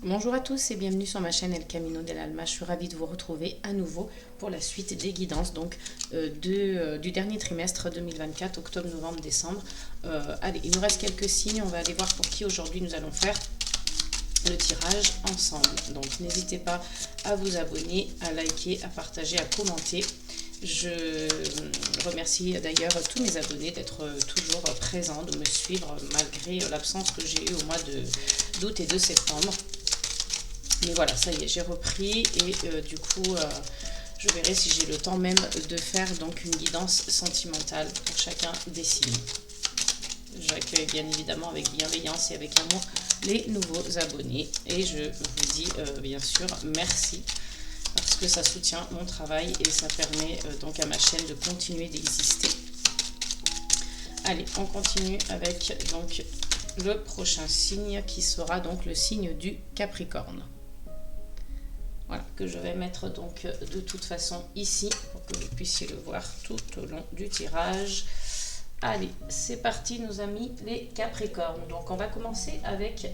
Bonjour à tous et bienvenue sur ma chaîne El Camino del Alma. Je suis ravie de vous retrouver à nouveau pour la suite des guidances du dernier trimestre 2024, octobre, novembre, décembre. Allez, il nous reste quelques signes. On va aller voir pour qui aujourd'hui nous allons faire le tirage ensemble. Donc n'hésitez pas à vous abonner, à liker, à partager, à commenter. Je remercie d'ailleurs tous mes abonnés d'être toujours présents, de me suivre malgré l'absence que j'ai eue au mois d'août et de septembre. Mais voilà, ça y est, j'ai repris et du coup, je verrai si j'ai le temps même de faire donc une guidance sentimentale pour chacun des signes. J'accueille bien évidemment avec bienveillance et avec amour les nouveaux abonnés et je vous dis bien sûr merci parce que ça soutient mon travail et ça permet donc à ma chaîne de continuer d'exister. Allez, on continue avec donc le prochain signe qui sera donc le signe du Capricorne. Voilà, que je vais mettre donc de toute façon ici pour que vous puissiez le voir tout au long du tirage. Allez, c'est parti nos amis les Capricornes. Donc on va commencer avec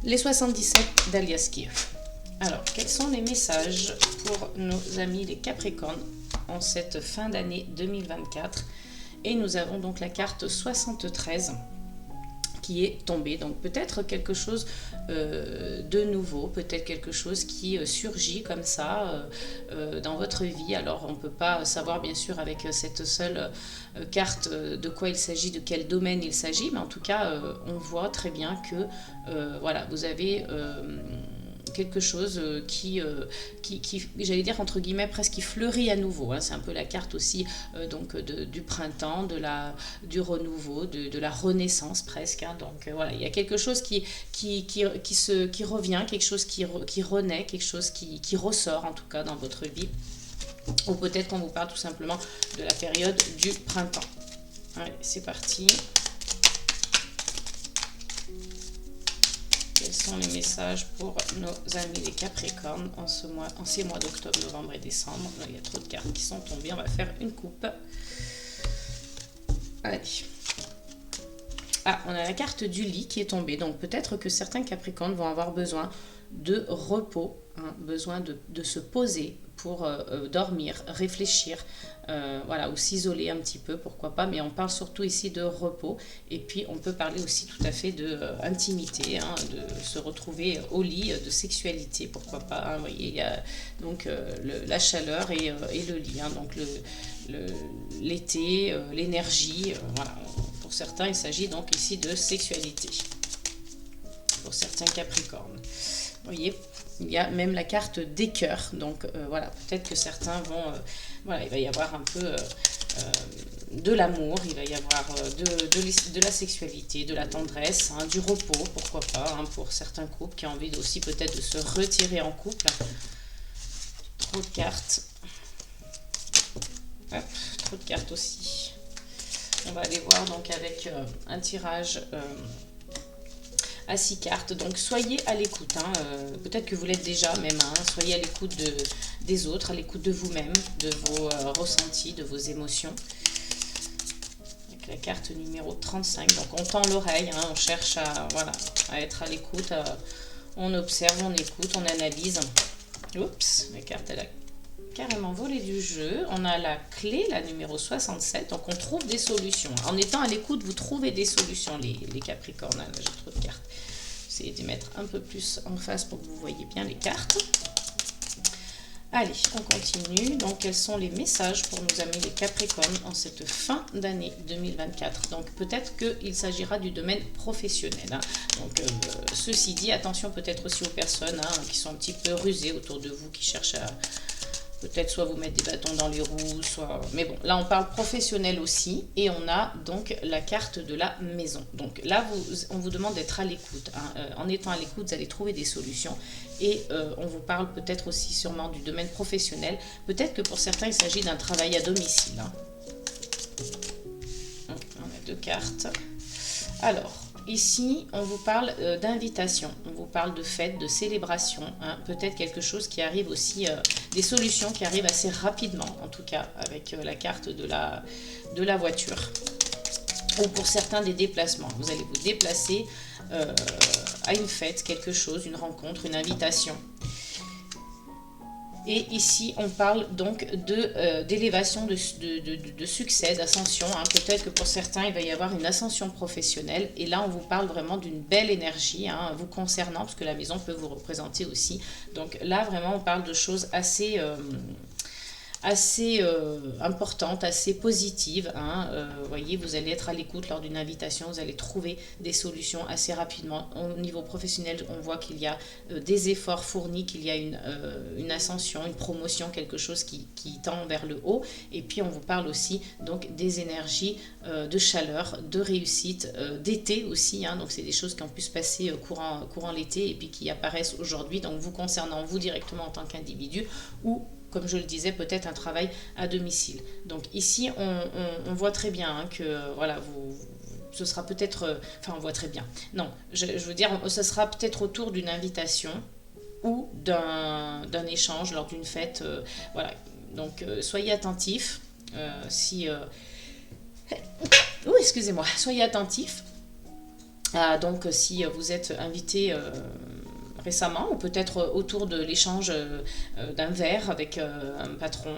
les 77 d'Alias Kirch. Alors, quels sont les messages pour nos amis les Capricornes en cette fin d'année 2024? Et nous avons donc la carte 73 qui est tombée. Donc peut-être quelque chose de nouveau, peut-être quelque chose qui surgit comme ça dans votre vie. Alors on ne peut pas savoir bien sûr avec cette seule carte de quoi il s'agit, de quel domaine il s'agit, mais en tout cas on voit très bien que voilà, vous avez quelque chose qui j'allais dire entre guillemets presque qui fleurit à nouveau, hein. C'est un peu la carte aussi donc du printemps, du renouveau, de la renaissance presque, hein. Donc voilà, il y a quelque chose qui revient, quelque chose qui renaît, quelque chose qui ressort en tout cas dans votre vie, ou peut-être qu'on vous parle tout simplement de la période du printemps. Allez, c'est parti. Quels sont les messages pour nos amis les Capricornes en ces mois d'octobre, novembre et décembre? Là, il y a trop de cartes qui sont tombées. On va faire une coupe. Allez. Ah, on a la carte du lit qui est tombée. Donc peut-être que certains Capricornes vont avoir besoin de repos, hein, besoin de se poser pour dormir, réfléchir, voilà, ou s'isoler un petit peu, pourquoi pas, mais on parle surtout ici de repos, et puis on peut parler aussi tout à fait de intimité, hein, de se retrouver au lit, de sexualité, pourquoi pas, hein, vous voyez, il y a donc la chaleur et le lit, hein, donc l'été, l'énergie, voilà, pour certains il s'agit donc ici de sexualité, pour certains Capricornes. Vous voyez, il y a même la carte des cœurs, donc voilà, peut-être que certains vont, voilà, il va y avoir un peu de l'amour, il va y avoir de la sexualité, de la tendresse, hein, du repos, pourquoi pas, hein, pour certains couples qui ont envie aussi peut-être de se retirer en couple. Trop de cartes. Hop, trop de cartes aussi. On va aller voir donc avec un tirage à 6 cartes, donc soyez à l'écoute, hein, peut-être que vous l'êtes déjà même, hein, soyez à l'écoute des autres, à l'écoute de vous-même, de vos ressentis, de vos émotions. Avec la carte numéro 35, donc on tend l'oreille, hein, on cherche voilà, à être à l'écoute, on observe, on écoute, on analyse. Oups, la carte elle a carrément volé du jeu. On a la clé, la numéro 67, donc on trouve des solutions. En étant à l'écoute, vous trouvez des solutions, les Capricornes. Là, j'ai trop de cartes. Essayez de les mettre un peu plus en face pour que vous voyez bien les cartes. Allez, on continue. Donc, quels sont les messages pour nos amis les Capricornes en cette fin d'année 2024? Donc, peut-être qu'il s'agira du domaine professionnel, hein. Donc, ceci dit, attention peut-être aussi aux personnes, hein, qui sont un petit peu rusées autour de vous, qui cherchent à peut-être soit vous mettre des bâtons dans les roues, soit... Mais bon, là on parle professionnel aussi. Et on a donc la carte de la maison. Donc là, on vous demande d'être à l'écoute, hein. En étant à l'écoute, vous allez trouver des solutions. Et on vous parle peut-être aussi sûrement du domaine professionnel. Peut-être que pour certains, il s'agit d'un travail à domicile, hein. On a 2 cartes. Alors... Ici, on vous parle d'invitation, on vous parle de fête, de célébration, hein, peut-être quelque chose qui arrive aussi, des solutions qui arrivent assez rapidement, en tout cas avec la carte de la voiture. ou pour certains des déplacements. Vous allez vous déplacer à une fête, quelque chose, une rencontre, une invitation. Et ici, on parle donc d'élévation, de succès, d'ascension. Hein. Peut-être que pour certains, il va y avoir une ascension professionnelle. Et là, on vous parle vraiment d'une belle énergie vous concernant, parce que la maison peut vous représenter aussi. Donc là, vraiment, on parle de choses assez importante, assez positive. Vous voyez, vous allez être à l'écoute lors d'une invitation, vous allez trouver des solutions assez rapidement. Au niveau professionnel, on voit qu'il y a des efforts fournis, qu'il y a une ascension, une promotion, quelque chose qui tend vers le haut. Et puis, on vous parle aussi donc des énergies de chaleur, de réussite, d'été aussi. Donc, c'est des choses qui ont pu se passer courant l'été et puis qui apparaissent aujourd'hui, donc vous concernant vous directement en tant qu'individu ou comme je le disais, peut-être un travail à domicile. Donc ici, on voit très bien que voilà, ce sera peut-être... Enfin, on voit très bien. Non, je veux dire, ce sera peut-être autour d'une invitation ou d'un échange lors d'une fête. Voilà. Donc, soyez attentifs. Excusez-moi. Soyez attentifs. Donc, si vous êtes invité... récemment, ou peut-être autour de l'échange d'un verre avec un patron,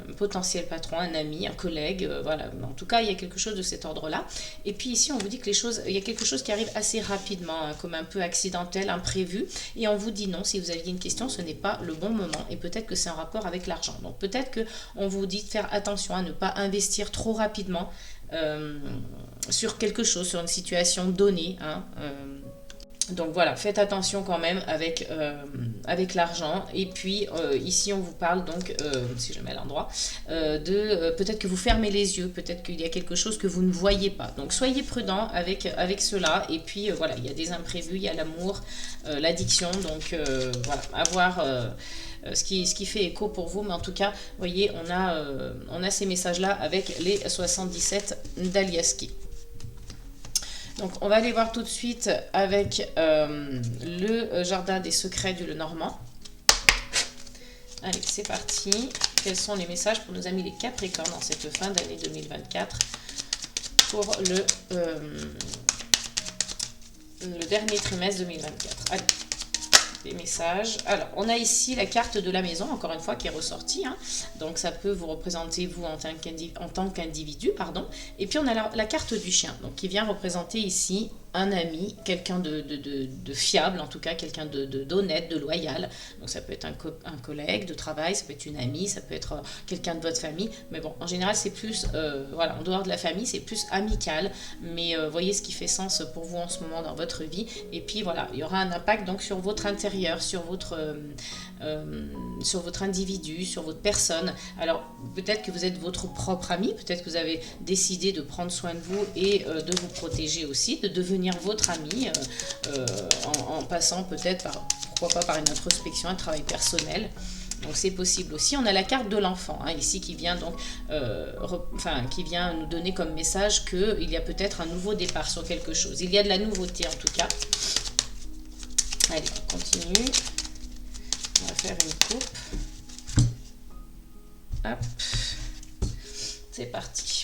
un potentiel patron, un ami, un collègue, voilà. En tout cas, il y a quelque chose de cet ordre-là. Et puis ici, on vous dit que il y a quelque chose qui arrive assez rapidement, comme un peu accidentel, imprévu, et on vous dit non, si vous aviez une question, ce n'est pas le bon moment, et peut-être que c'est en rapport avec l'argent. Donc peut-être qu'on vous dit de faire attention à ne pas investir trop rapidement sur quelque chose, sur une situation donnée, donc voilà, faites attention quand même avec l'argent. Et puis ici on vous parle donc, si je mets à l'endroit, peut-être que vous fermez les yeux, peut-être qu'il y a quelque chose que vous ne voyez pas. Donc soyez prudent avec cela. Et puis voilà, il y a des imprévus, il y a l'amour, l'addiction. Donc voilà, à voir ce qui fait écho pour vous. Mais en tout cas, vous voyez, on a ces messages-là avec les 77 d'Aliaski. Donc, on va aller voir tout de suite avec le Jardin des Secrets du Lenormand. Allez, c'est parti. Quels sont les messages pour nos amis les Capricornes en cette fin d'année 2024 pour le dernier trimestre 2024. Allez, les messages. Alors, on a ici la carte de la maison, encore une fois, qui est ressortie. Donc, ça peut vous représenter, vous, en tant qu'individu, pardon. Et puis, on a la carte du chien, donc qui vient représenter ici un ami, quelqu'un de fiable, en tout cas, quelqu'un d'honnête, de loyal. Donc, ça peut être un collègue de travail, ça peut être une amie, ça peut être quelqu'un de votre famille. Mais bon, en général, c'est plus, voilà, en dehors de la famille, c'est plus amical. Mais voyez ce qui fait sens pour vous en ce moment dans votre vie. Et puis, voilà, il y aura un impact donc sur votre intérieur, sur votre individu, sur votre personne. Alors, peut-être que vous êtes votre propre ami, peut-être que vous avez décidé de prendre soin de vous et de vous protéger aussi, de devenir votre ami en passant peut-être pourquoi pas par une introspection, un travail personnel. Donc c'est possible aussi. On a la carte de l'enfant ici qui vient donc qui vient nous donner comme message qu'il y a peut-être un nouveau départ sur quelque chose. Il y a de la nouveauté en tout cas. Allez, on continue. On va faire une coupe. Hop. C'est parti.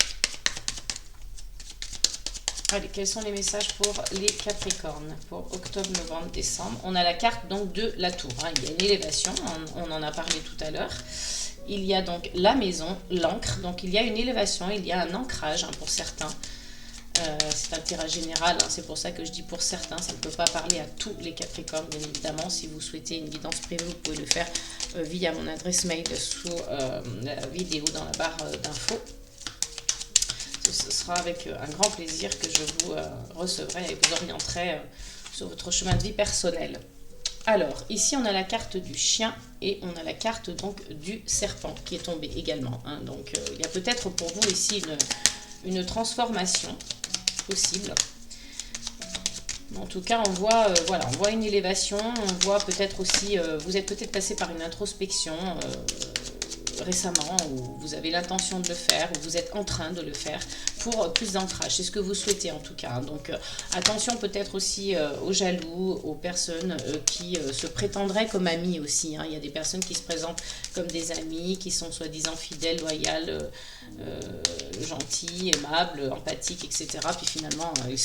Allez, quels sont les messages pour les Capricornes pour octobre, novembre, décembre? On a la carte donc de la tour. Il y a une élévation, on en a parlé tout à l'heure. Il y a donc la maison, l'ancre. Donc il y a une élévation, il y a un ancrage pour certains. C'est un tirage général, c'est pour ça que je dis pour certains. Ça ne peut pas parler à tous les Capricornes, bien évidemment. Si vous souhaitez une guidance privée, vous pouvez le faire via mon adresse mail sous la vidéo dans la barre d'infos. Ce sera avec un grand plaisir que je vous recevrai et vous orienterai sur votre chemin de vie personnel. Alors, ici, on a la carte du chien et on a la carte donc du serpent qui est tombée également. Donc, il y a peut-être pour vous ici une transformation possible. En tout cas, on voit, on voit une élévation. On voit peut-être aussi, vous êtes peut-être passé par une introspection récemment, ou vous avez l'intention de le faire, ou vous êtes en train de le faire. pour plus d'ancrage. C'est ce que vous souhaitez en tout cas, hein. Donc attention peut-être aussi aux jaloux, aux personnes qui se prétendraient comme amis aussi, hein. Il y a des personnes qui se présentent comme des amis, qui sont soi-disant fidèles, loyales, gentils, aimables, empathiques, etc. Puis finalement, ce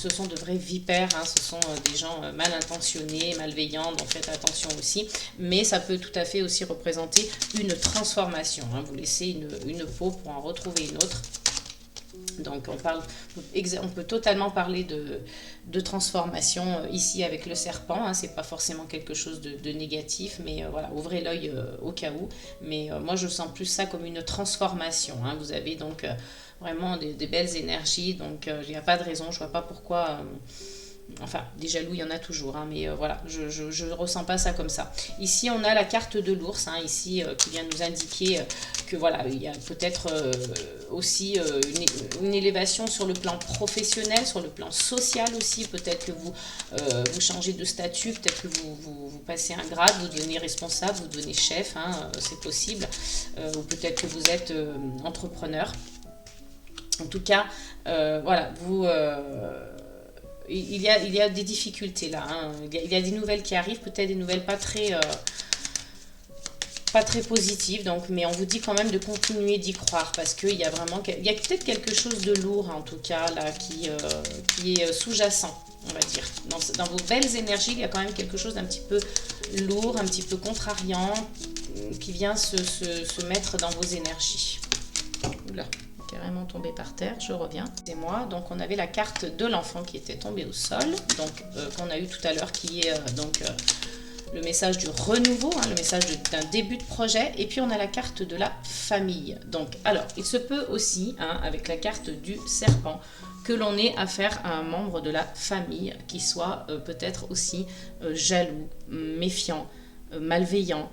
sont de vrais vipères, hein. Ce sont des gens mal intentionnés, malveillants, donc faites attention aussi. Mais ça peut tout à fait aussi représenter une transformation, hein. Vous laissez une peau pour en retrouver une autre. Donc on peut totalement parler de transformation ici avec le serpent, hein. C'est pas forcément quelque chose de négatif, mais voilà, ouvrez l'œil au cas où. Mais moi je sens plus ça comme une transformation, hein. Vous avez donc vraiment des belles énergies, donc il n'y a pas de raison, je vois pas pourquoi... Enfin, des jaloux, il y en a toujours, hein, mais voilà, je ne ressens pas ça comme ça. Ici, on a la carte de l'ours, hein, ici, qui vient nous indiquer que voilà, il y a peut-être aussi une élévation sur le plan professionnel, sur le plan social aussi. Peut-être que vous changez de statut, peut-être que vous passez un grade, vous devenez responsable, vous devenez chef, hein, c'est possible. Ou peut-être que vous êtes entrepreneur. En tout cas, voilà, il y a des difficultés là, hein. Il y a des nouvelles qui arrivent, peut-être des nouvelles pas très positives, donc, mais on vous dit quand même de continuer d'y croire, parce qu'il y a vraiment, il y a peut-être quelque chose de lourd, en tout cas là, qui est sous-jacent, on va dire. Dans vos belles énergies, il y a quand même quelque chose d'un petit peu lourd, un petit peu contrariant, qui vient se mettre dans vos énergies. Oula, carrément tombé par terre, je reviens. C'est moi, donc on avait la carte de l'enfant qui était tombée au sol, donc qu'on a eu tout à l'heure, qui est le message du renouveau, hein, le message d'un début de projet, et puis on a la carte de la famille. Donc, alors, il se peut aussi, hein, avec la carte du serpent, que l'on ait affaire à un membre de la famille qui soit peut-être aussi jaloux, méfiant, malveillant,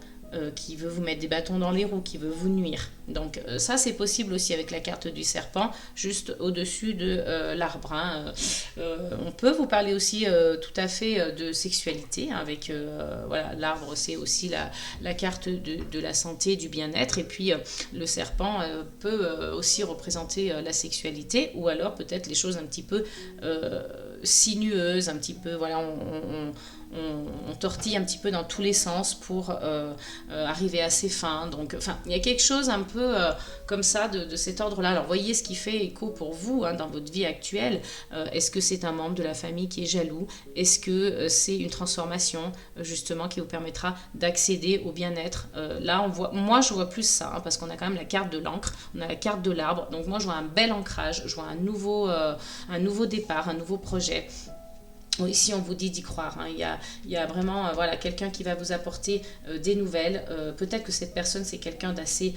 qui veut vous mettre des bâtons dans les roues, qui veut vous nuire. Donc ça c'est possible aussi avec la carte du serpent, juste au-dessus de l'arbre, hein. On peut vous parler aussi tout à fait de sexualité, hein, avec voilà, l'arbre c'est aussi la carte de la santé, du bien-être, et puis le serpent peut aussi représenter la sexualité, ou alors peut-être les choses un petit peu sinueuses, un petit peu, voilà, on tortille un petit peu dans tous les sens pour arriver à ses fins. Donc, enfin, il y a quelque chose un peu comme ça de cet ordre-là. Alors, voyez ce qui fait écho pour vous, hein, dans votre vie actuelle. Est-ce que c'est un membre de la famille qui est jaloux? Est-ce que c'est une transformation, justement, qui vous permettra d'accéder au bien-être? Là, moi, je vois plus ça, hein, parce qu'on a quand même la carte de l'encre, on a la carte de l'arbre. Donc, moi, je vois un bel ancrage, je vois un nouveau départ, un nouveau projet. Ici, on vous dit d'y croire, hein. Il y a vraiment voilà, quelqu'un qui va vous apporter des nouvelles. Peut-être que cette personne, c'est quelqu'un d'assez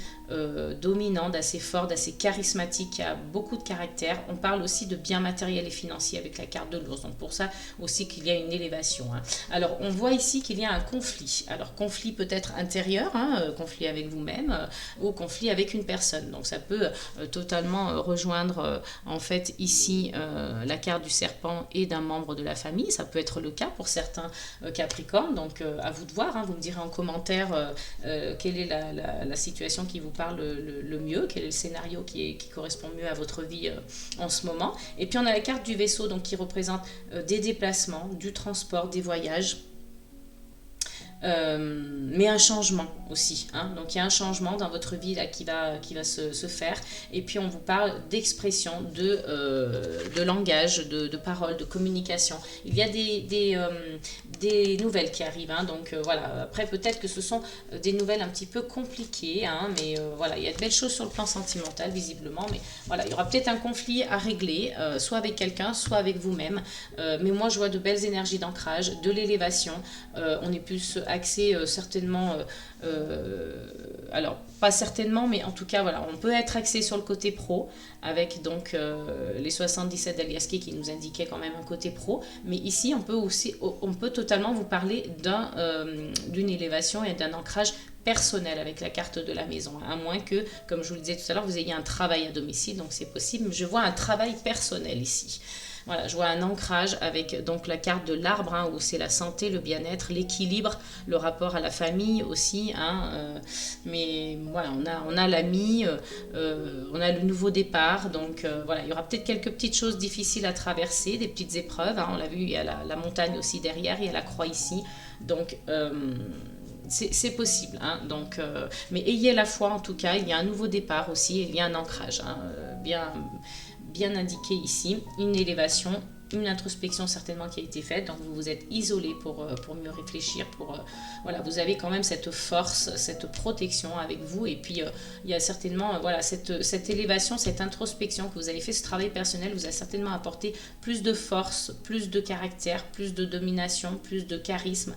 dominant, d'assez fort, d'assez charismatique, qui a beaucoup de caractère. On parle aussi de biens matériels et financiers avec la carte de l'ours. Donc pour ça aussi qu'il y a une élévation, hein. Alors, on voit ici qu'il y a un conflit. Alors, conflit peut-être intérieur, hein, conflit avec vous-même, ou conflit avec une personne. Donc ça peut totalement rejoindre en fait ici la carte du serpent et d'un membre de la famille. Ça peut être le cas pour certains Capricornes, donc à vous de voir, hein. Vous me direz en commentaire quelle est la situation qui vous parle le mieux, quel est le scénario qui correspond mieux à votre vie en ce moment. Et puis on a la carte du vaisseau, donc qui représente des déplacements, du transport, des voyages. Mais un changement aussi, hein. Donc il y a un changement dans votre vie là, qui va se faire, et puis on vous parle d'expression, de langage, de parole, de communication. Il y a des nouvelles qui arrivent, hein. Donc voilà, après peut-être que ce sont des nouvelles un petit peu compliquées, hein, mais voilà, il y a de belles choses sur le plan sentimental visiblement, mais voilà, il y aura peut-être un conflit à régler, soit avec quelqu'un, soit avec vous-même, mais moi je vois de belles énergies d'ancrage, de l'élévation. On est plus axé certainement, alors pas certainement, mais en tout cas voilà, on peut être axé sur le côté pro avec donc les 77 d'Aliaské qui nous indiquaient quand même un côté pro, mais ici on peut totalement vous parler d'une élévation et d'un ancrage personnel avec la carte de la maison, à moins que, comme je vous le disais tout à l'heure, vous ayez un travail à domicile, donc c'est possible, mais je vois un travail personnel ici. Voilà, je vois un ancrage avec donc la carte de l'arbre, hein, où c'est la santé, le bien-être, l'équilibre, le rapport à la famille aussi, hein, mais voilà, on a l'ami, on a le nouveau départ, donc voilà, il y aura peut-être quelques petites choses difficiles à traverser, des petites épreuves, hein, on l'a vu, il y a la montagne aussi derrière, il y a la croix ici, donc c'est possible, hein, donc, mais ayez la foi en tout cas, il y a un nouveau départ aussi, il y a un ancrage, hein, bien indiqué ici, une élévation, une introspection certainement qui a été faite, donc vous vous êtes isolé pour mieux réfléchir, voilà, vous avez quand même cette force, cette protection avec vous, et puis il y a certainement voilà, cette élévation, cette introspection que vous avez fait, ce travail personnel vous a certainement apporté plus de force, plus de caractère, plus de domination, plus de charisme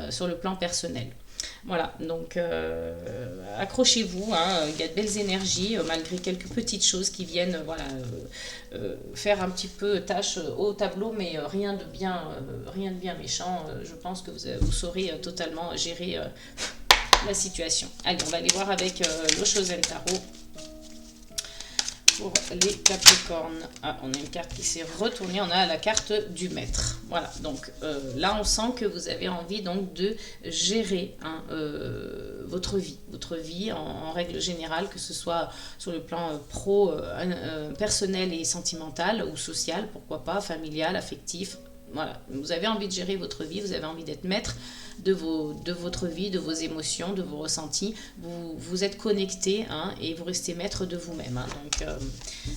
sur le plan personnel. Voilà, donc accrochez-vous, hein, il y a de belles énergies, malgré quelques petites choses qui viennent voilà, faire un petit peu tâche au tableau, mais rien de bien méchant. Je pense que vous saurez totalement gérer la situation. Allez, on va aller voir avec le Chosen Tarot. Pour les Capricornes, ah, on a une carte qui s'est retournée, on a la carte du maître. Voilà, donc là on sent que vous avez envie donc de gérer, hein, votre vie en règle générale, que ce soit sur le plan personnel et sentimental ou social, pourquoi pas, familial, affectif. Voilà, vous avez envie de gérer votre vie, vous avez envie d'être maître de votre vie, de vos émotions, de vos ressentis. Vous êtes connecté, hein, et vous restez maître de vous-même. Hein. Donc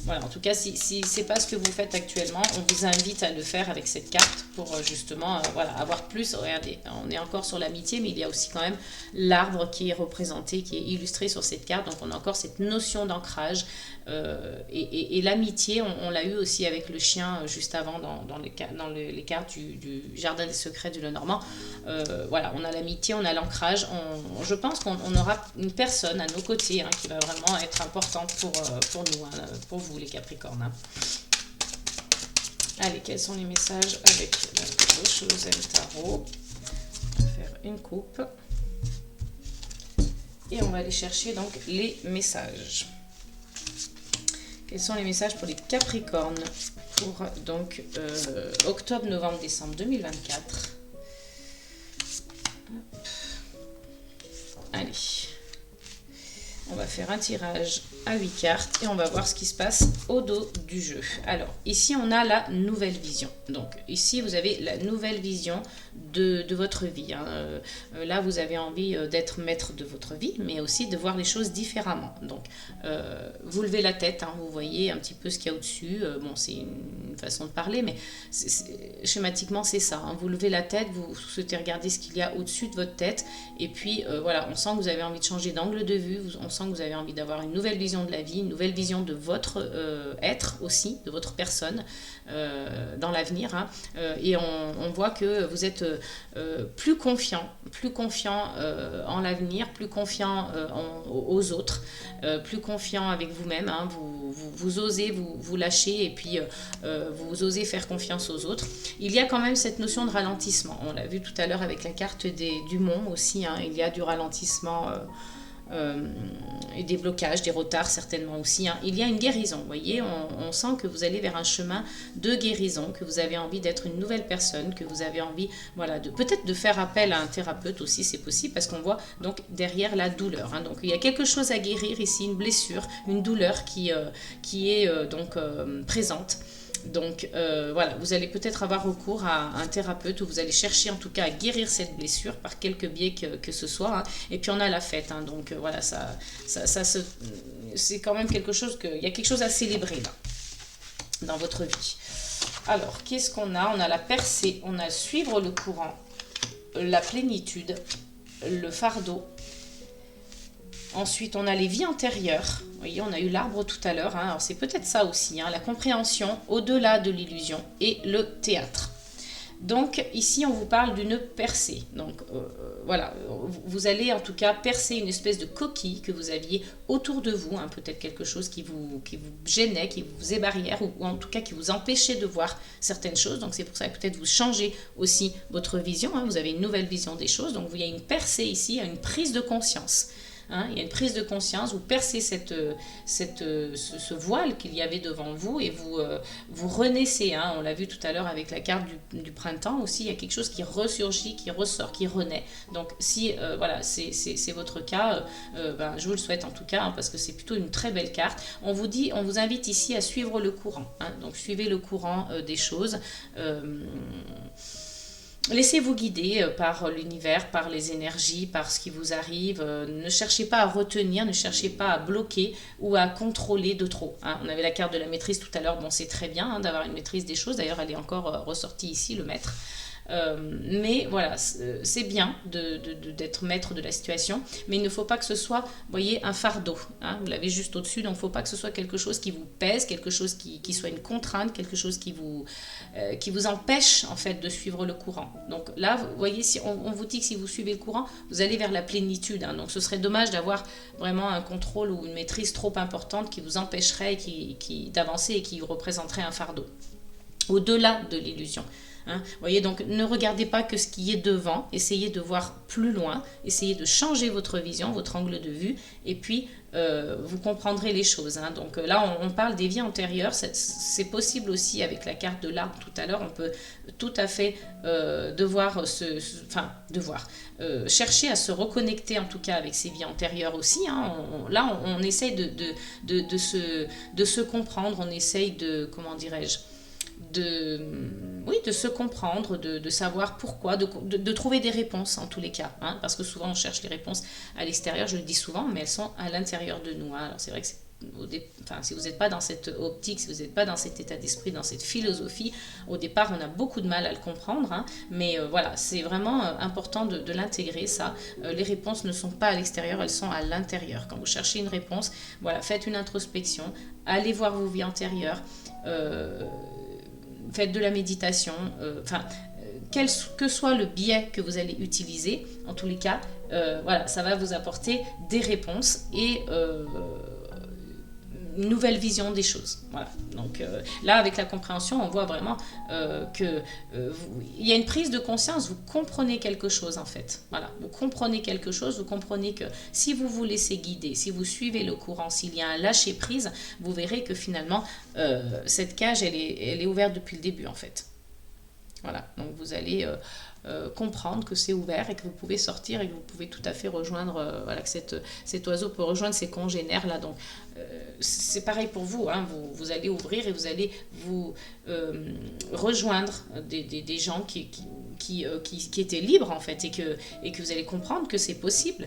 voilà, en tout cas, si c'est pas ce que vous faites actuellement, on vous invite à le faire avec cette carte pour justement voilà, avoir plus. Regardez, on est encore sur l'amitié, mais il y a aussi quand même l'arbre qui est représenté, qui est illustré sur cette carte. Donc on a encore cette notion d'ancrage. Et l'amitié, on l'a eu aussi avec le chien juste avant dans les cartes du Jardin des Secrets du Lenormand. Voilà, on a l'amitié, on a l'ancrage. Je pense qu'on aura une personne à nos côtés, hein, qui va vraiment être importante pour nous, hein, pour vous les Capricornes. Hein. Allez, quels sont les messages avec le Chosen Tarot? On va faire une coupe. Et on va aller chercher donc les messages. Quels sont les messages pour les Capricornes pour donc octobre, novembre, décembre 2024? Allez, on va faire un tirage à 8 cartes et on va voir ce qui se passe au dos du jeu. Alors, ici, on a la nouvelle vision. Donc, ici, vous avez la nouvelle vision de votre vie. Hein. Là, vous avez envie d'être maître de votre vie, mais aussi de voir les choses différemment. Donc, vous levez la tête, hein, vous voyez un petit peu ce qu'il y a au-dessus. Bon, c'est une façon de parler, mais schématiquement, c'est ça. Hein. Vous levez la tête, vous souhaitez regarder ce qu'il y a au-dessus de votre tête. Et puis, voilà, on sent que vous avez envie de changer d'angle de vue. On sent que vous avez envie d'avoir une nouvelle vision de la vie, une nouvelle vision de votre être aussi, de votre personne dans l'avenir. Hein. Et on voit que vous êtes plus confiant en l'avenir, plus confiant aux autres, plus confiant avec vous-même. Hein. Vous osez vous lâcher et puis vous osez faire confiance aux autres. Il y a quand même cette notion de ralentissement. On l'a vu tout à l'heure avec la carte du mont aussi. Hein. Il y a du ralentissement et des blocages, des retards certainement aussi. Hein. Il y a une guérison, vous voyez, on sent que vous allez vers un chemin de guérison, que vous avez envie d'être une nouvelle personne, que vous avez envie, voilà, peut-être de faire appel à un thérapeute aussi, c'est possible, parce qu'on voit donc derrière la douleur. Hein. Donc il y a quelque chose à guérir ici, une blessure, une douleur qui est donc présente. Donc voilà, vous allez peut-être avoir recours à un thérapeute, ou vous allez chercher en tout cas à guérir cette blessure par quelque biais que ce soit. Hein. Et puis on a la fête, hein. Donc voilà, c'est quand même quelque chose il y a quelque chose à célébrer là, dans votre vie. Alors, qu'est-ce qu'on a? On a la percée, on a suivre le courant, la plénitude, le fardeau. Ensuite, on a les vies antérieures. Vous voyez, on a eu l'arbre tout à l'heure. Hein. Alors, c'est peut-être ça aussi, hein, la compréhension au-delà de l'illusion et le théâtre. Donc, ici, on vous parle d'une percée. Donc, voilà, vous allez en tout cas percer une espèce de coquille que vous aviez autour de vous. Hein, peut-être quelque chose qui vous gênait, qui vous faisait barrière, ou en tout cas qui vous empêchait de voir certaines choses. Donc, c'est pour ça que peut-être vous changez aussi votre vision. Hein, vous avez une nouvelle vision des choses. Donc, il y a une percée ici, une prise de conscience. hein, il y a une prise de conscience, vous percez ce voile qu'il y avait devant vous et vous renaissez, hein, on l'a vu tout à l'heure avec la carte du printemps aussi, il y a quelque chose qui ressurgit, qui ressort, qui renaît. Donc si voilà, c'est votre cas, ben, je vous le souhaite en tout cas, hein, parce que c'est plutôt une très belle carte. On vous invite ici à suivre le courant, hein, donc suivez le courant des choses. Laissez-vous guider par l'univers, par les énergies, par ce qui vous arrive. Ne cherchez pas à retenir, ne cherchez pas à bloquer ou à contrôler de trop, hein. On avait la carte de la maîtrise tout à l'heure, bon c'est très bien, hein, d'avoir une maîtrise des choses, d'ailleurs elle est encore ressortie ici, le maître. Mais voilà, c'est bien d'être maître de la situation, mais il ne faut pas que ce soit, vous voyez, un fardeau, hein, vous l'avez juste au-dessus, donc il ne faut pas que ce soit quelque chose qui vous pèse, quelque chose qui soit une contrainte, quelque chose qui vous empêche en fait de suivre le courant. Donc là, vous voyez, si on vous dit que si vous suivez le courant, vous allez vers la plénitude, hein, donc ce serait dommage d'avoir vraiment un contrôle ou une maîtrise trop importante qui vous empêcherait d'avancer et qui représenterait un fardeau, au-delà de l'illusion. Hein, voyez, donc ne regardez pas que ce qui est devant, essayez de voir plus loin, essayez de changer votre vision, votre angle de vue, et puis vous comprendrez les choses, hein. Donc là, on parle des vies antérieures, c'est possible aussi avec la carte de l'arbre tout à l'heure, on peut tout à fait chercher à se reconnecter en tout cas avec ces vies antérieures aussi, hein. On essaye de se comprendre, on essaye de, comment dirais-je, de se comprendre, de savoir pourquoi, de trouver des réponses en tous les cas, hein, parce que souvent on cherche les réponses à l'extérieur, je le dis souvent, mais elles sont à l'intérieur de nous, hein. Alors c'est vrai que si vous n'êtes pas dans cette optique, si vous n'êtes pas dans cet état d'esprit, dans cette philosophie, au départ on a beaucoup de mal à le comprendre, hein, mais voilà, c'est vraiment important de l'intégrer, ça. Les réponses ne sont pas à l'extérieur, elles sont à l'intérieur. Quand vous cherchez une réponse, voilà, faites une introspection, allez voir vos vies antérieures, faites de la méditation, quel que soit le biais que vous allez utiliser, en tous les cas, voilà, ça va vous apporter des réponses et une nouvelle vision des choses. Voilà. Donc là, avec la compréhension, on voit vraiment qu'il y a une prise de conscience, vous comprenez quelque chose en fait. Voilà. Vous comprenez quelque chose, vous comprenez que si vous vous laissez guider, si vous suivez le courant, s'il y a un lâcher-prise, vous verrez que finalement, cette cage, elle est ouverte depuis le début en fait. Voilà. Donc vous allez comprendre que c'est ouvert et que vous pouvez sortir et que vous pouvez tout à fait rejoindre, voilà, que cet oiseau peut rejoindre ses congénères là. Donc c'est pareil pour vous, hein, vous allez ouvrir et vous allez vous rejoindre des gens qui étaient libres en fait, et que vous allez comprendre que c'est possible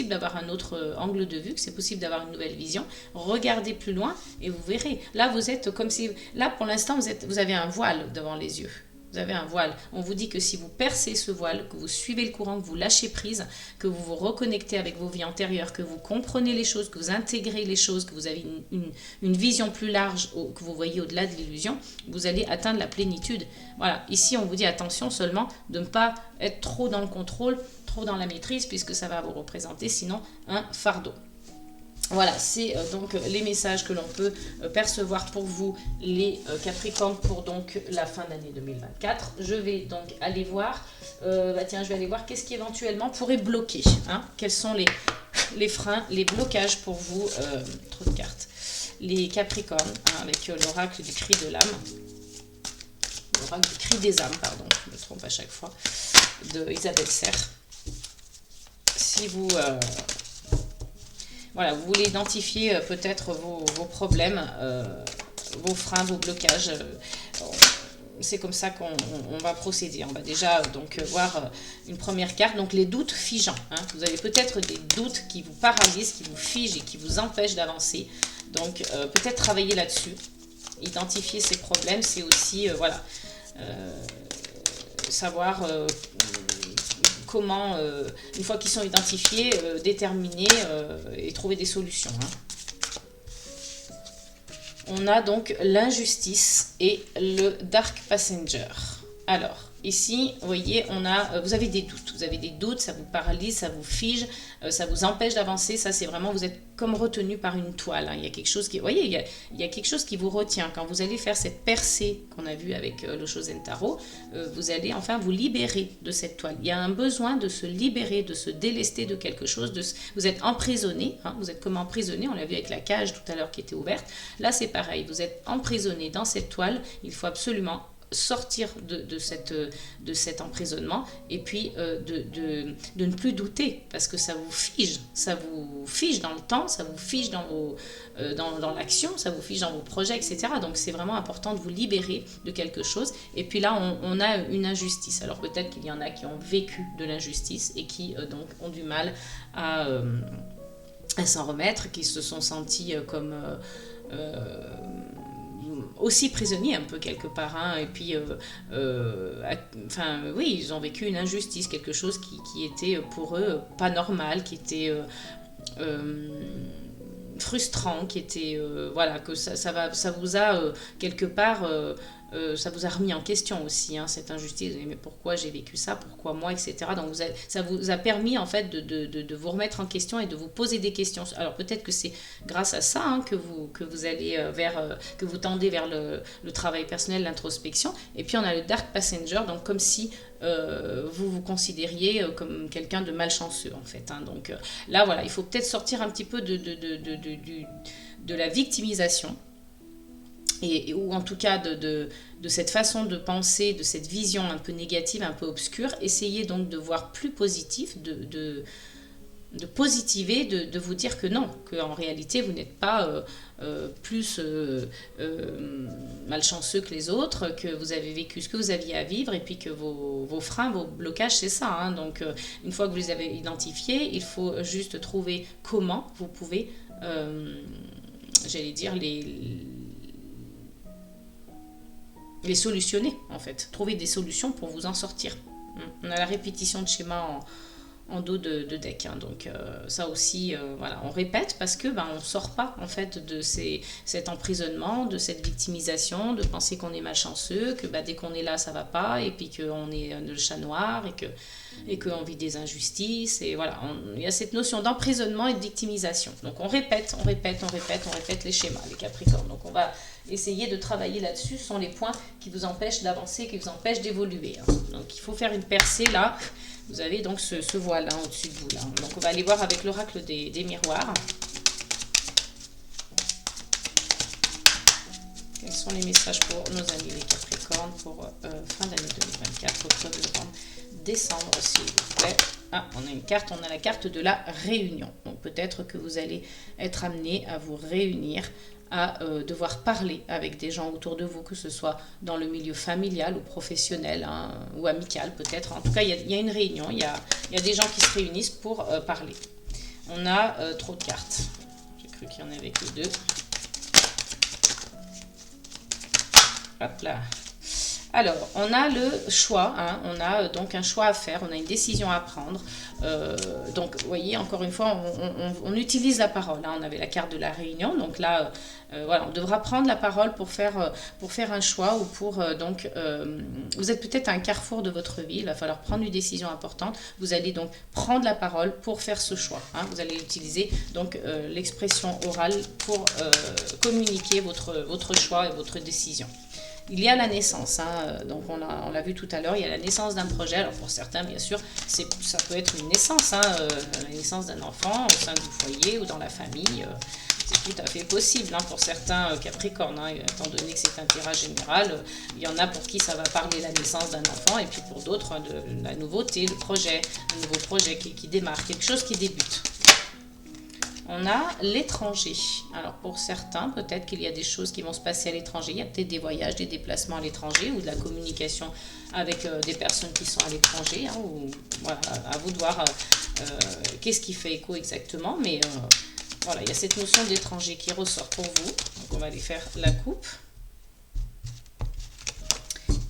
d'avoir un autre angle de vue, que c'est possible d'avoir une nouvelle vision. Regardez plus loin et vous verrez. Là vous êtes comme si, là pour l'instant vous avez un voile devant les yeux. Vous avez un voile. On vous dit que si vous percez ce voile, que vous suivez le courant, que vous lâchez prise, que vous vous reconnectez avec vos vies antérieures, que vous comprenez les choses, que vous intégrez les choses, que vous avez une vision plus large, que vous voyez au-delà de l'illusion, vous allez atteindre la plénitude. Voilà. Ici, on vous dit attention seulement de ne pas être trop dans le contrôle, trop dans la maîtrise, puisque ça va vous représenter sinon un fardeau. Voilà, c'est donc les messages que l'on peut percevoir pour vous, les Capricornes, pour donc la fin d'année 2024. Je vais donc aller voir, je vais aller voir qu'est-ce qui éventuellement pourrait bloquer, hein, quels sont les freins, les blocages pour vous, trop de cartes. Les Capricornes, hein, avec l'oracle du cri de l'âme, l'oracle du cri des âmes, pardon, je me trompe à chaque fois, de Isabelle Serre. Si vous... voilà, vous voulez identifier peut-être vos problèmes, vos freins, vos blocages. C'est comme ça qu'on va procéder. On va déjà donc voir une première carte, donc les doutes figeants, hein. Vous avez peut-être des doutes qui vous paralysent, qui vous figent et qui vous empêchent d'avancer. Donc peut-être travailler là-dessus. Identifier ces problèmes, c'est aussi savoir... comment, une fois qu'ils sont identifiés, déterminer et trouver des solutions, hein. On a donc l'injustice et le Dark Passenger. Alors, Ici, vous voyez, vous avez des doutes, ça vous paralyse, ça vous fige, ça vous empêche d'avancer. Ça, c'est vraiment, vous êtes comme retenu par une toile. Hein. Il y a quelque chose qui, vous voyez, il y a quelque chose qui vous retient. Quand vous allez faire cette percée qu'on a vue avec le Shosen Tarot, vous allez enfin vous libérer de cette toile. Il y a un besoin de se libérer, de se délester de quelque chose. Vous êtes emprisonné, hein, vous êtes comme emprisonné. On l'a vu avec la cage tout à l'heure qui était ouverte. Là, c'est pareil. Vous êtes emprisonné dans cette toile. Il faut absolument sortir de cet emprisonnement et puis de ne plus douter parce que ça vous fige dans le temps, ça vous fige dans l'action, ça vous fige dans vos projets, etc. Donc c'est vraiment important de vous libérer de quelque chose. Et puis là on a une injustice. Alors peut-être qu'il y en a qui ont vécu de l'injustice et qui donc ont du mal à s'en remettre, qui se sont sentis comme aussi prisonniers un peu quelque part, hein, et puis enfin oui, ils ont vécu une injustice, quelque chose qui était pour eux pas normal, qui était frustrant, qui était voilà, que ça vous a quelque part ça vous a remis en question aussi, hein, cette injustice. Mais pourquoi j'ai vécu ça, pourquoi moi, etc. Donc ça vous a permis en fait de vous remettre en question et de vous poser des questions. Alors peut-être que c'est grâce à ça, hein, que vous allez que vous tendez vers le travail personnel, l'introspection. Et puis on a le Dark Passenger, donc comme si vous vous considériez comme quelqu'un de malchanceux en fait, hein. Donc là voilà, il faut peut-être sortir un petit peu de la victimisation. Ou en tout cas de cette façon de penser, de cette vision un peu négative, un peu obscure. Essayez donc de voir plus positif, de positiver, de vous dire que non, qu'en réalité vous n'êtes pas plus malchanceux que les autres, que vous avez vécu ce que vous aviez à vivre, et puis que vos freins, vos blocages, c'est ça, hein. Donc une fois que vous les avez identifiés, il faut juste trouver comment vous pouvez, j'allais dire, les solutionner en fait, trouver des solutions pour vous en sortir. On a la répétition de schéma en dos de deck, hein. Donc ça aussi, voilà, on répète parce que on sort pas en fait de cet emprisonnement, de cette victimisation, de penser qu'on est malchanceux, que dès qu'on est là ça va pas, et puis qu'on est le chat noir, et qu'on vit des injustices, et voilà, il y a cette notion d'emprisonnement et de victimisation. Donc on répète les schémas, les Capricornes. Donc on va essayer de travailler là-dessus. Ce sont les points qui vous empêchent d'avancer, qui vous empêchent d'évoluer, hein. Donc il faut faire une percée là. Vous avez donc ce voile, hein, au-dessus de vous là. Donc on va aller voir avec l'oracle des miroirs. Quels sont les messages pour nos amis les Capricornes pour fin d'année 2024, octobre, novembre, décembre, s'il vous plaît. Ah, on a une carte, on a la carte de la réunion. Donc peut-être que vous allez être amené à vous réunir, à devoir parler avec des gens autour de vous, que ce soit dans le milieu familial ou professionnel, hein, ou amical peut-être. En tout cas, il y a une réunion, il y a des gens qui se réunissent pour parler. On a trop de cartes. J'ai cru qu'il y en avait que 2. Hop là. Alors, on a le choix, hein, on a donc un choix à faire, on a une décision à prendre. Donc, vous voyez, encore une fois, on utilise la parole, hein. On avait la carte de la réunion, donc là, voilà, on devra prendre la parole pour faire un choix, ou pour, vous êtes peut-être à un carrefour de votre vie, il va falloir prendre une décision importante. Vous allez donc prendre la parole pour faire ce choix, hein. Vous allez utiliser donc l'expression orale pour communiquer votre choix et votre décision. Il y a la naissance, hein, donc on l'a vu tout à l'heure, il y a la naissance d'un projet. Alors pour certains, bien sûr, ça peut être une naissance, hein, la naissance d'un enfant au sein du foyer ou dans la famille. C'est tout à fait possible, hein, pour certains Capricornes, hein, étant donné que c'est un tirage général. Il y en a pour qui ça va parler la naissance d'un enfant, et puis pour d'autres, hein, de la nouveauté, le projet, un nouveau projet qui démarre, quelque chose qui débute. On a l'étranger. Alors pour certains, peut-être qu'il y a des choses qui vont se passer à l'étranger. Il y a peut-être des voyages, des déplacements à l'étranger, ou de la communication avec des personnes qui sont à l'étranger, hein, ou, voilà, à vous de voir qu'est-ce qui fait écho exactement. Mais voilà, il y a cette notion d'étranger qui ressort pour vous. Donc on va aller faire la coupe.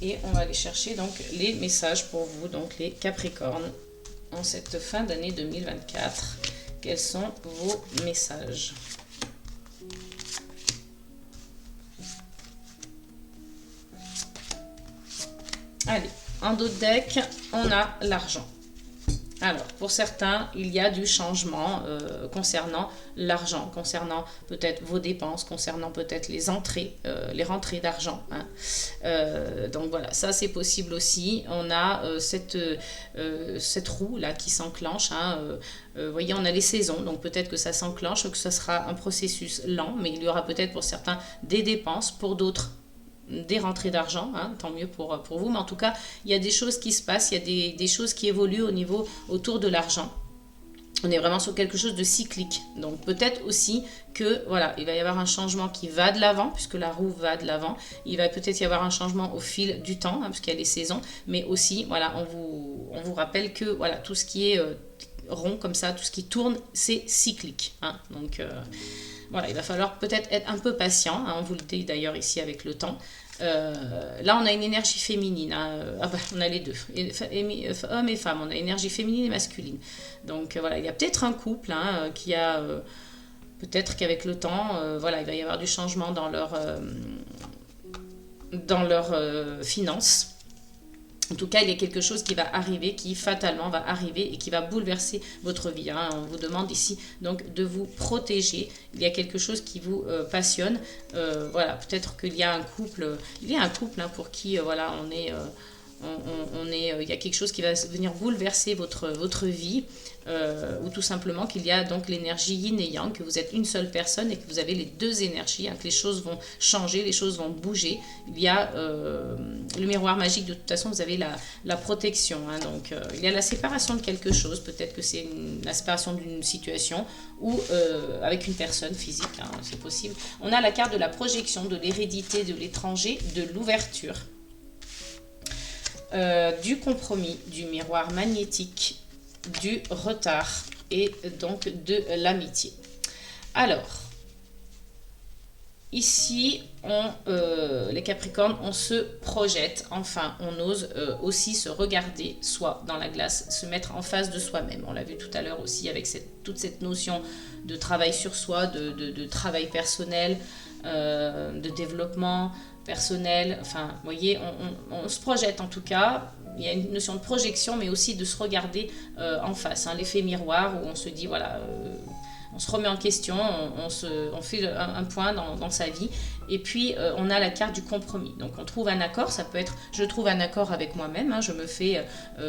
Et on va aller chercher donc les messages pour vous, donc les Capricornes, en cette fin d'année 2024. Quels sont vos messages? Allez, En dos de deck, on a l'argent. Alors, pour certains, il y a du changement concernant l'argent, concernant peut-être vos dépenses, concernant peut-être les entrées, les rentrées d'argent. Hein. Donc voilà, ça c'est possible aussi. On a cette roue-là qui s'enclenche. Hein, vous voyez, on a les saisons, donc peut-être que ça s'enclenche, que ça sera un processus lent, mais il y aura peut-être pour certains des dépenses, pour d'autres des rentrées d'argent, hein, tant mieux pour vous, mais en tout cas, il y a des choses qui se passent, il y a des choses qui évoluent autour de l'argent. On est vraiment sur quelque chose de cyclique. Donc peut-être aussi que voilà, il va y avoir un changement qui va de l'avant, puisque la roue va de l'avant. Il va peut-être y avoir un changement au fil du temps, hein, puisqu'il y a les saisons, mais aussi, voilà, on vous rappelle que voilà, tout ce qui est rond comme ça, tout ce qui tourne, c'est cyclique. Hein. Donc voilà, il va falloir peut-être être un peu patient, hein, on vous le dit d'ailleurs ici avec le temps. Là, on a une énergie féminine, hein. On a les deux, hommes et femmes, on a énergie féminine et masculine. Donc voilà, il y a peut-être un couple hein, qui a, peut-être qu'avec le temps, voilà, il va y avoir du changement dans leurs finances. En tout cas, il y a quelque chose qui va arriver, qui fatalement va arriver et qui va bouleverser votre vie. Hein. On vous demande ici donc de vous protéger. Il y a quelque chose qui vous passionne. Voilà, peut-être qu'il y a un couple, hein, pour qui voilà, il y a quelque chose qui va venir bouleverser votre vie. Ou tout simplement qu'il y a donc l'énergie yin et yang, que vous êtes une seule personne et que vous avez les deux énergies, hein, que les choses vont changer, les choses vont bouger. Il y a le miroir magique, de toute façon vous avez la protection, hein, donc il y a la séparation de quelque chose, peut-être que c'est la séparation d'une situation ou avec une personne physique, hein, c'est possible. On a la carte de la projection, de l'hérédité, de l'étranger, de l'ouverture, du compromis, du miroir magnétique, du retard et donc de l'amitié. Alors, ici, les Capricornes, on se projette, enfin, on ose aussi se regarder soi dans la glace, se mettre en face de soi-même. On l'a vu tout à l'heure aussi avec toute cette notion de travail sur soi, de travail personnel, de développement personnel. Enfin, vous voyez, on se projette en tout cas. Il y a une notion de projection, mais aussi de se regarder en face. Hein, l'effet miroir où on se dit, voilà, on se remet en question, on fait un point dans sa vie. Et puis, on a la carte du compromis. Donc, on trouve un accord. Ça peut être, je trouve un accord avec moi-même. Hein, je me fais,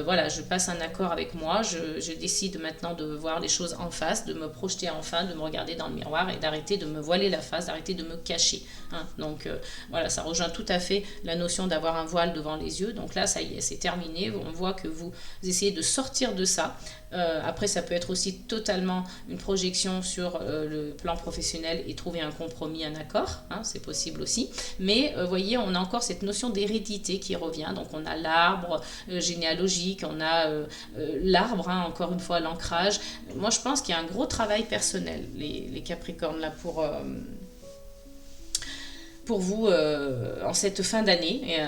voilà, je passe un accord avec moi. Je décide maintenant de voir les choses en face, de me projeter enfin, de me regarder dans le miroir et d'arrêter de me voiler la face, d'arrêter de me cacher. Hein. Donc, voilà, ça rejoint tout à fait la notion d'avoir un voile devant les yeux. Donc là, ça y est, c'est terminé. On voit que vous essayez de sortir de ça. Après, ça peut être aussi totalement une projection sur le plan professionnel et trouver un compromis, un accord. Hein, c'est possible aussi. Mais voyez, on a encore cette notion d'hérédité qui revient. Donc, on a l'arbre généalogique, on a l'arbre, hein, encore une fois, l'ancrage. Moi, je pense qu'il y a un gros travail personnel, les Capricornes, là, pour vous en cette fin d'année.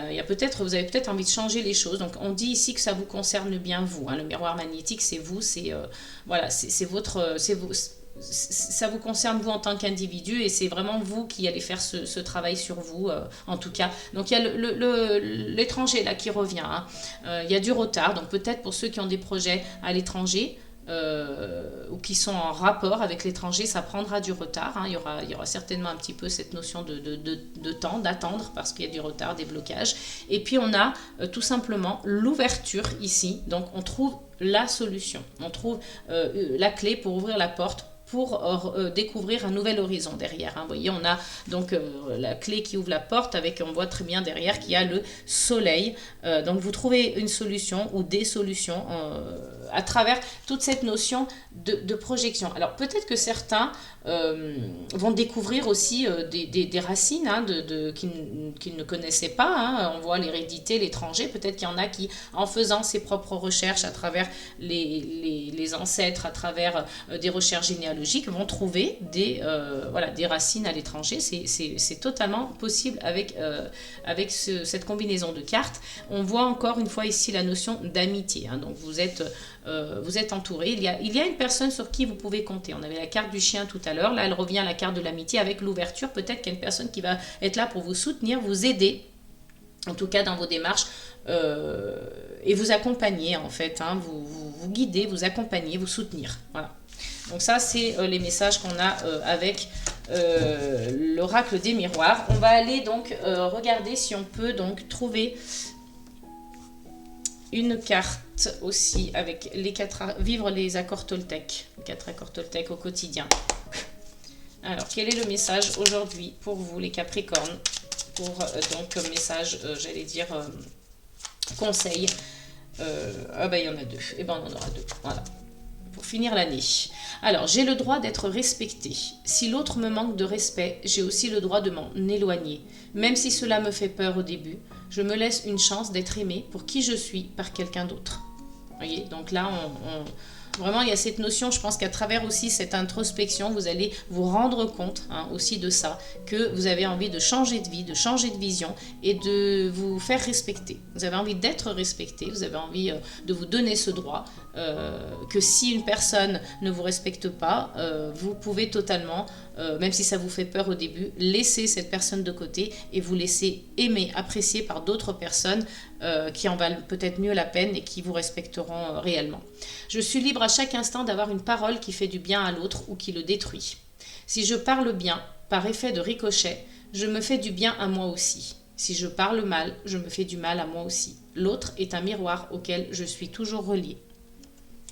Vous avez peut-être envie de changer les choses. Donc on dit ici que ça vous concerne bien vous. Hein. Le miroir magnétique, c'est vous, voilà, c'est votre, ça vous concerne vous en tant qu'individu et c'est vraiment vous qui allez faire ce travail sur vous en tout cas. Donc il y a l'étranger là qui revient. Hein. Il y a du retard. Donc peut-être pour ceux qui ont des projets à l'étranger. Ou qui sont en rapport avec l'étranger, ça prendra du retard. Hein. Il y aura certainement un petit peu cette notion de temps, d'attendre parce qu'il y a du retard, des blocages. Et puis on a tout simplement l'ouverture ici. Donc on trouve la solution. On trouve la clé pour ouvrir la porte pour découvrir un nouvel horizon derrière. Hein. Vous voyez, on a donc la clé qui ouvre la porte avec, on voit très bien derrière qu'il y a le soleil. Donc vous trouvez une solution ou des solutions à travers toute cette notion de projection. Alors peut-être que certains vont découvrir aussi des racines hein, qu'ils ne connaissaient pas. Hein. On voit l'hérédité, l'étranger. Peut-être qu'il y en a qui, en faisant ses propres recherches à travers les ancêtres, à travers des recherches généalogiques, vont trouver des racines à l'étranger. C'est totalement possible avec cette combinaison de cartes. On voit encore une fois ici la notion d'amitié. Hein. Donc vous êtes entouré. Il y a une personne sur qui vous pouvez compter. On avait la carte du chien tout à l'heure. Là, elle revient à la carte de l'amitié avec l'ouverture. Peut-être qu'il y a une personne qui va être là pour vous soutenir, vous aider en tout cas dans vos démarches, et vous accompagner en fait, hein, vous guider, vous accompagner, vous soutenir. Voilà. Donc ça, c'est les messages qu'on a avec l'oracle des miroirs. On va aller donc regarder si on peut donc trouver une carte aussi avec les vivre les accords Toltec, les 4 accords Toltec au quotidien. Alors, quel est le message aujourd'hui pour vous, les Capricornes, pour donc message, j'allais dire, conseil. Ah ben il y en a 2, et ben on en aura 2, voilà, pour finir l'année. Alors, j'ai le droit d'être respecté. Si l'autre me manque de respect, j'ai aussi le droit de m'en éloigner. Même si cela me fait peur au début, je me laisse une chance d'être aimé pour qui je suis par quelqu'un d'autre. Vous voyez, donc là, vraiment, il y a cette notion, je pense qu'à travers aussi cette introspection, vous allez vous rendre compte aussi de ça, que vous avez envie de changer de vie, de changer de vision et de vous faire respecter. Vous avez envie d'être respecté, vous avez envie de vous donner ce droit, que si une personne ne vous respecte pas, vous pouvez totalement, même si ça vous fait peur au début, laisser cette personne de côté et vous laisser aimer, apprécier par d'autres personnes qui en valent peut-être mieux la peine et qui vous respecteront réellement. Je suis libre à chaque instant d'avoir une parole qui fait du bien à l'autre ou qui le détruit. Si je parle bien, par effet de ricochet, je me fais du bien à moi aussi. Si je parle mal, je me fais du mal à moi aussi. L'autre est un miroir auquel je suis toujours reliée.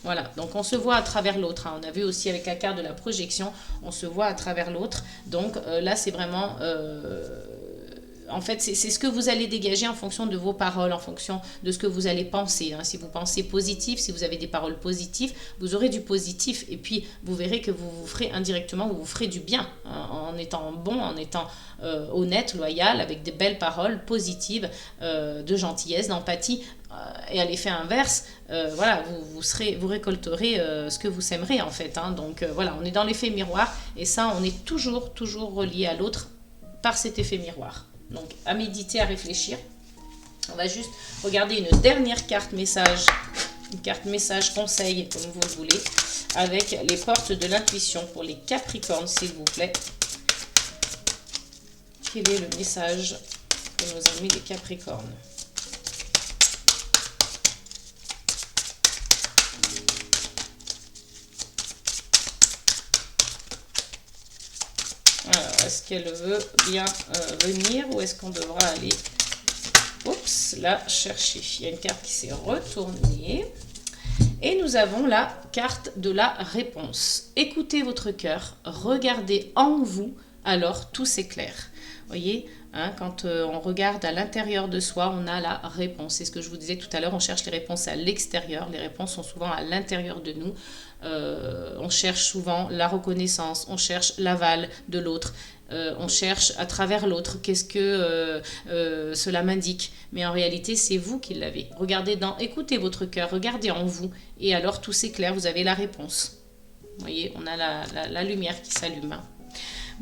Voilà, donc on se voit à travers l'autre. On a vu aussi avec la carte de la projection, on se voit à travers l'autre. Donc là, c'est vraiment... en fait, c'est ce que vous allez dégager en fonction de vos paroles, en fonction de ce que vous allez penser. Si vous pensez positif, si vous avez des paroles positives, vous aurez du positif. Et puis, vous verrez que vous vous ferez indirectement, vous vous ferez du bien en étant bon, en étant honnête, loyal, avec des belles paroles positives, de gentillesse, d'empathie. Et à l'effet inverse, voilà, vous récolterez ce que vous sèmerez en fait. Donc voilà, on est dans l'effet miroir et ça, on est toujours relié à l'autre par cet effet miroir. Donc à méditer, à réfléchir. On va juste regarder une dernière carte message, une carte message conseil comme vous le voulez, avec les portes de l'intuition pour les Capricornes s'il vous plaît. Quel est le message pour nos amis les Capricornes ? Alors, est-ce qu'elle veut bien venir ou est-ce qu'on devra aller, oups, la chercher? Il y a une carte qui s'est retournée. Et nous avons la carte de la réponse. Écoutez votre cœur, regardez en vous, alors tout s'éclaire. Vous voyez, quand on regarde à l'intérieur de soi, on a la réponse. C'est ce que je vous disais tout à l'heure, on cherche les réponses à l'extérieur. Les réponses sont souvent à l'intérieur de nous. On cherche souvent la reconnaissance, on cherche l'aval de l'autre. On cherche à travers l'autre, qu'est-ce que cela m'indique. Mais en réalité, c'est vous qui l'avez. Écoutez votre cœur, regardez en vous. Et alors, tout s'éclaire, vous avez la réponse. Vous voyez, on a la lumière qui s'allume.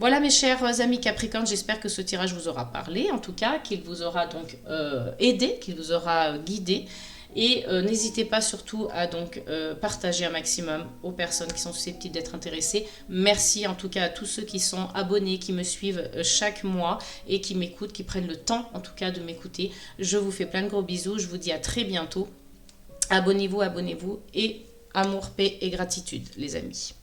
Voilà mes chers amis Capricornes, j'espère que ce tirage vous aura parlé, en tout cas, qu'il vous aura donc aidé, qu'il vous aura guidé. Et n'hésitez pas surtout à donc partager un maximum aux personnes qui sont susceptibles d'être intéressées. Merci en tout cas à tous ceux qui sont abonnés, qui me suivent chaque mois et qui m'écoutent, qui prennent le temps en tout cas de m'écouter. Je vous fais plein de gros bisous, je vous dis à très bientôt. Abonnez-vous et amour, paix et gratitude les amis.